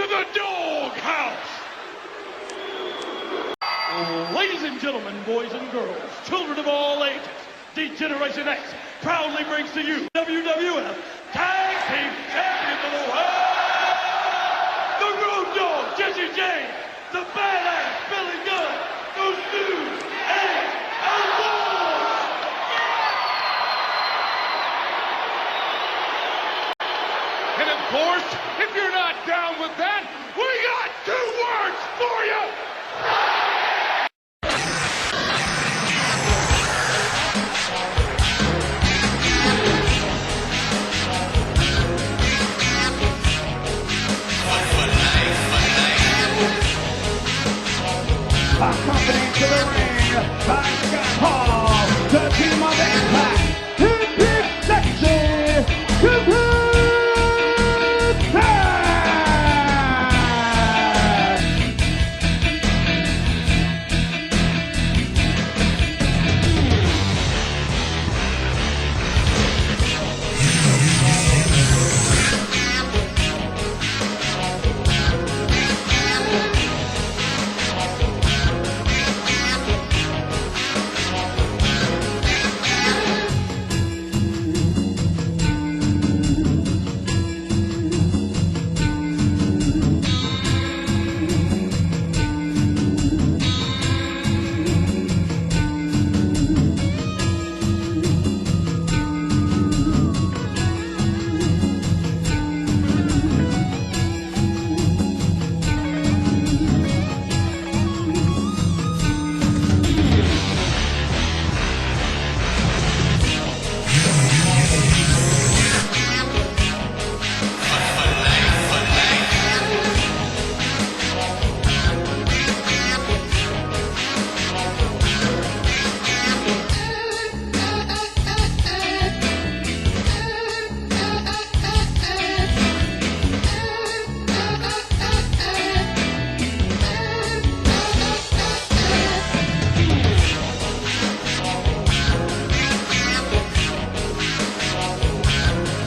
to the Dogg House. Ladies and gentlemen, boys and girls, children of all ages, D-Generation X proudly brings to you WWF Tag Team Champions of the World, the Road Dogg, Jesse James, the Badass Billy Gunn, those New Age Outlaws. And of course, if you're not down with that, we got 2 words for you. Accompanied to the ring by Scott Hall, the team of X-Pac, in Big Sexy,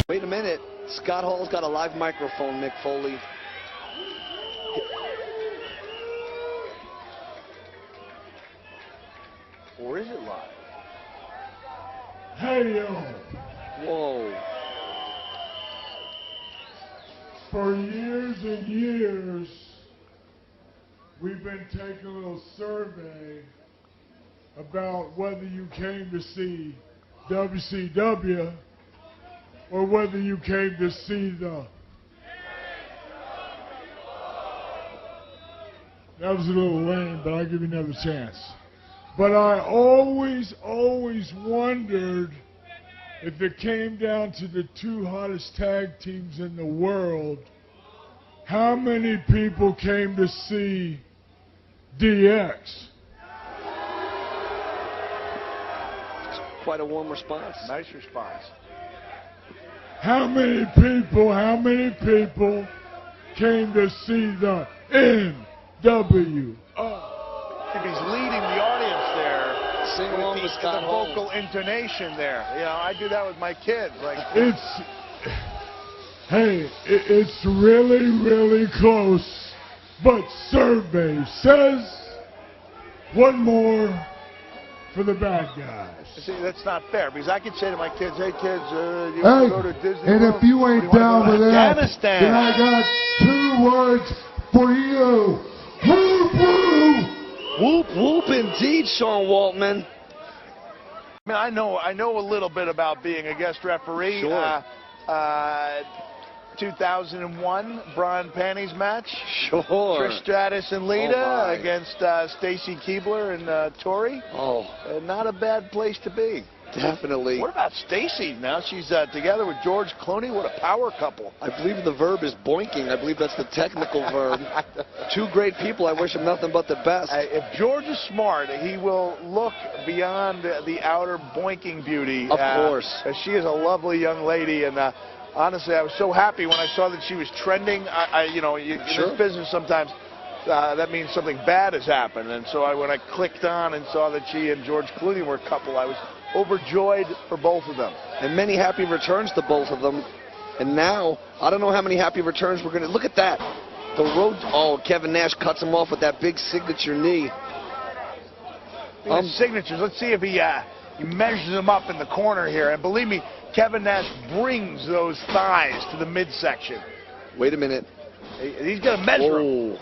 Wait a minute. Scott Hall's got a live microphone, Mick Foley. Or is it live? Hey, yo. Whoa. For years and years, we've been taking a little survey about whether you came to see WCW or whether you came to see the... That was a little lame, but I'll give you another chance. But I always wondered if it came down to the 2 hottest tag teams in the world, how many people came to see DX? Quite a warm response. Nice response. How many people came to see the NWO? If he's leading the audience there, Sing along with Scott the Hall. vocal intonation there. You know, I do that with my kids. Like, It's really close, but survey says one more for the bad guys. see, that's not fair because I could say to my kids, "Hey kids, you want to go to Disney and World? if you ain't down with that, Afghanistan, then I got 2 words for you. Whoop whoop! Whoop whoop indeed, Sean Waltman. I mean, I know a little bit about being a guest referee. Sure. 2001 Bra and Panties match. Sure. Trish Stratus and Lita Oh, my. against Stacy Keibler and Tori. Oh, Not a bad place to be. definitely. What about Stacy? Now she's together with George Clooney. What a power couple. I believe the verb is boinking. I believe that's the technical verb. 2 great people. I wish them nothing but the best. If George is smart, he will look beyond the outer boinking beauty. Of course. She is a lovely young lady, and honestly, I was so happy when I saw that she was trending. You know, in this business sometimes that means something bad has happened, and so when I clicked on and saw that she and George Clooney were a couple, I was overjoyed for both of them. And many happy returns to both of them. And now, I don't know how many happy returns we're going to... Look at that. The road. Oh, Kevin Nash cuts him off with that big signature knee. Signatures. Let's see if he measures them up in the corner here. And believe me, Kevin Nash brings those thighs to the midsection. Wait a minute. He's going to measure them.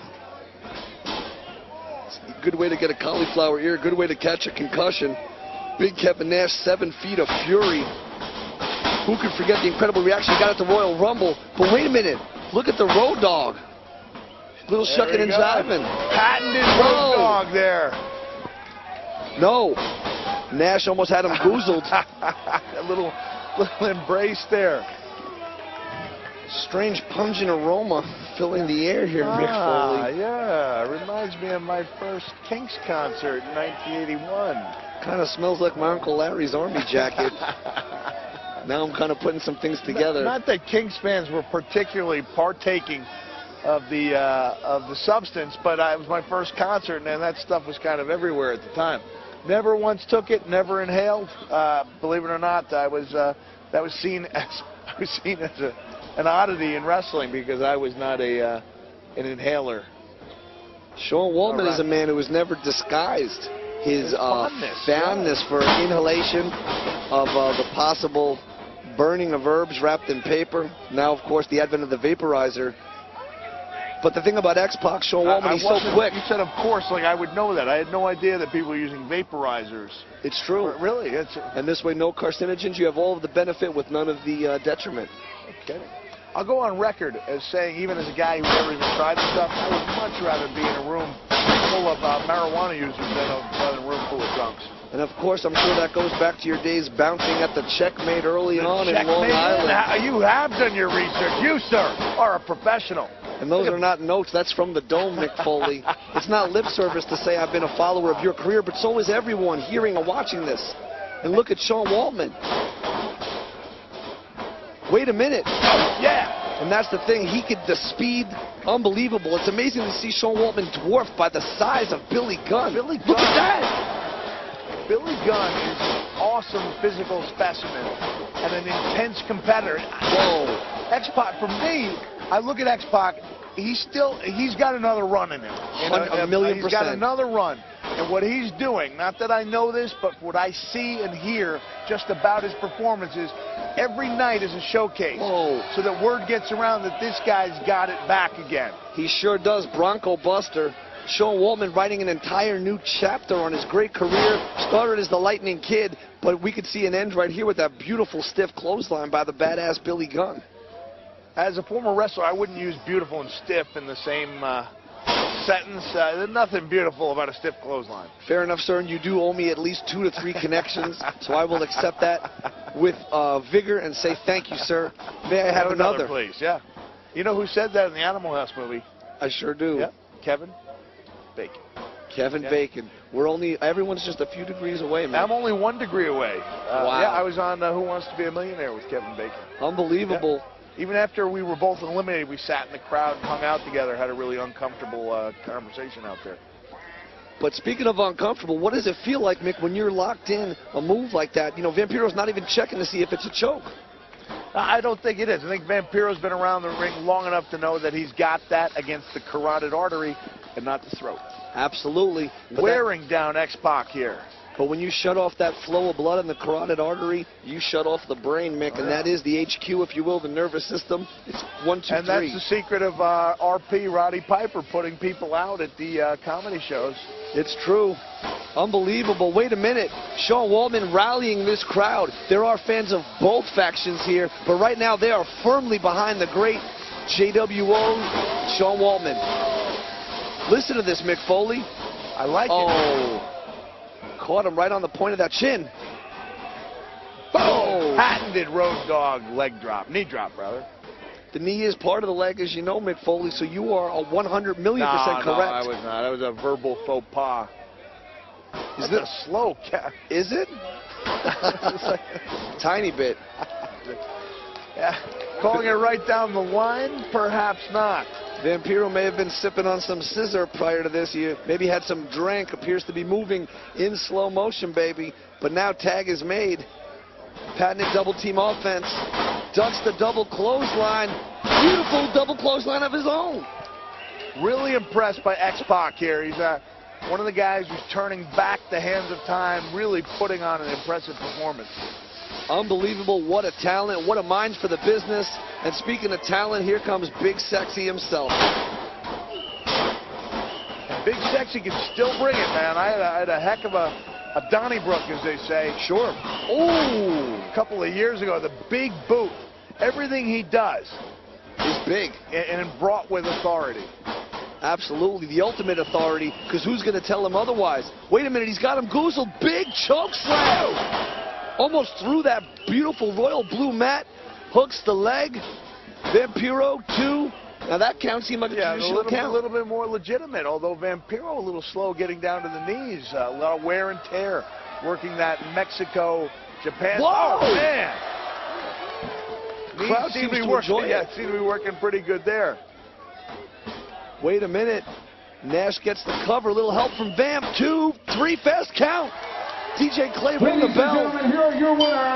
Good way to get a cauliflower ear. Good way to catch a concussion. Big Kevin Nash, 7 feet of fury. Who could forget the incredible reaction he got at the Royal Rumble? But wait a minute. Look at the Road Dogg. Little shucking and jiving. Patented Road Dogg there. No. Nash almost had him goozled. A little embrace there. Strange pungent aroma filling the air here, Mick Foley. Yeah, reminds me of my first Kinks concert in 1981. Kind of smells like my Uncle Larry's army jacket. Now I'm kind of putting some things together. Not that Kinks fans were particularly partaking of the substance, but it was my first concert, and that stuff was kind of everywhere at the time. Never once took it, never inhaled. Believe it or not, that was seen as an oddity in wrestling because I was not an inhaler. Sean Waltman is a man who has never disguised his fondness for inhalation of the possible burning of herbs wrapped in paper. Now, of course, the advent of the vaporizer. But the thing about X-Pac, Sean Waltman, he's so quick. You said, of course, like I would know that. I had no idea that people were using vaporizers. It's true. Really? And this way, no carcinogens. You have all of the benefit with none of the detriment. Okay. I'll go on record as saying, even as a guy who never even tried this stuff, I would much rather be in a room full of marijuana users than a room full of drunks. And of course, I'm sure that goes back to your days bouncing at the Checkmate early on in Long Island. You have done your research. You, sir, are a professional. And those are not notes. That's from the dome, Mick Foley. It's not lip service to say I've been a follower of your career, but so is everyone hearing and watching this. And look at Sean Waltman. Wait a minute. Yeah. And that's the thing. The speed, unbelievable. It's amazing to see Sean Waltman dwarfed by the size of Billy Gunn. Look at that. Billy Gunn is an awesome physical specimen and an intense competitor. Whoa. X-Pac, for me, I look at X-Pac, he's got another run in him. A million percent. He's got another run. And what he's doing, not that I know this, but what I see and hear just about his performances, every night is a showcase. Whoa. So that word gets around that this guy's got it back again. He sure does. Bronco Buster. Sean Waltman writing an entire new chapter on his great career. Started as the Lightning Kid, but we could see an end right here with that beautiful stiff clothesline by the badass Billy Gunn. As a former wrestler, I wouldn't use beautiful and stiff in the same sentence. There's nothing beautiful about a stiff clothesline. Fair enough, sir, and you do owe me at least 2 to 3 connections, so I will accept that with vigor and say thank you, sir. May I have another? Please, yeah. You know who said that in the Animal House movie? I sure do. Yeah, Kevin Bacon. Kevin Bacon. Everyone's just a few degrees away, man. I'm only 1 degree away. Wow. Yeah, I was on Who Wants to Be a Millionaire with Kevin Bacon. Unbelievable. Yeah. Even after we were both eliminated, we sat in the crowd and hung out together, had a really uncomfortable conversation out there. But speaking of uncomfortable, what does it feel like, Mick, when you're locked in a move like that? You know, Vampiro's not even checking to see if it's a choke. I don't think it is. I think Vampiro's been around the ring long enough to know that he's got that against the carotid artery and not the throat. Absolutely. Wearing down X-Pac here. But when you shut off that flow of blood in the carotid artery, you shut off the brain, Mick, and that is the HQ, if you will, the nervous system. It's 1, 2, 3. And that's the secret of RP, Roddy Piper, putting people out at the comedy shows. It's true. Unbelievable. Wait a minute. Sean Waltman rallying this crowd. There are fans of both factions here, but right now they are firmly behind the great JWO, Sean Waltman. Listen to this, Mick Foley. I like it. Caught him right on the point of that chin. Boom! Patented Road Dogg leg drop. Knee drop, rather. The knee is part of the leg, as you know, Mick Foley, so you are a 100 million percent correct. No, I was not. That was a verbal faux pas. Is this a slow cat? Is it? Tiny bit. Yeah. Calling it right down the line? Perhaps not. Vampiro may have been sipping on some scissor prior to this. He maybe had some drink, appears to be moving in slow motion, baby. But now tag is made. Patented double team offense. Ducks the double clothesline. Beautiful double clothesline of his own. Really impressed by X-Pac here. He's one of the guys who's turning back the hands of time, really putting on an impressive performance. Unbelievable. What a talent. What a mind for the business. And speaking of talent, here comes Big Sexy himself. And Big Sexy can still bring it, man. I had a heck of a Donnybrook, as they say. Sure. Oh, a couple of years ago, the big boot. Everything he does is big and brought with authority. Absolutely, the ultimate authority, because who's going to tell him otherwise? Wait a minute, he's got him goozled. Big choke slam. Almost through that beautiful royal blue mat. Hooks the leg. Vampiro, 2. Now that counts. Seemed like a traditional count. A little bit more legitimate, although Vampiro a little slow getting down to the knees. A lot of wear and tear working that Mexico-Japan. Whoa! Oh, man. Crowd seems to enjoy it. Yeah, it seems to be working pretty good there. Wait a minute. Nash gets the cover. A little help from Vamp. 2, 3, fast count. DJ Clay ring the bell. Ladies and gentlemen, here are your winners.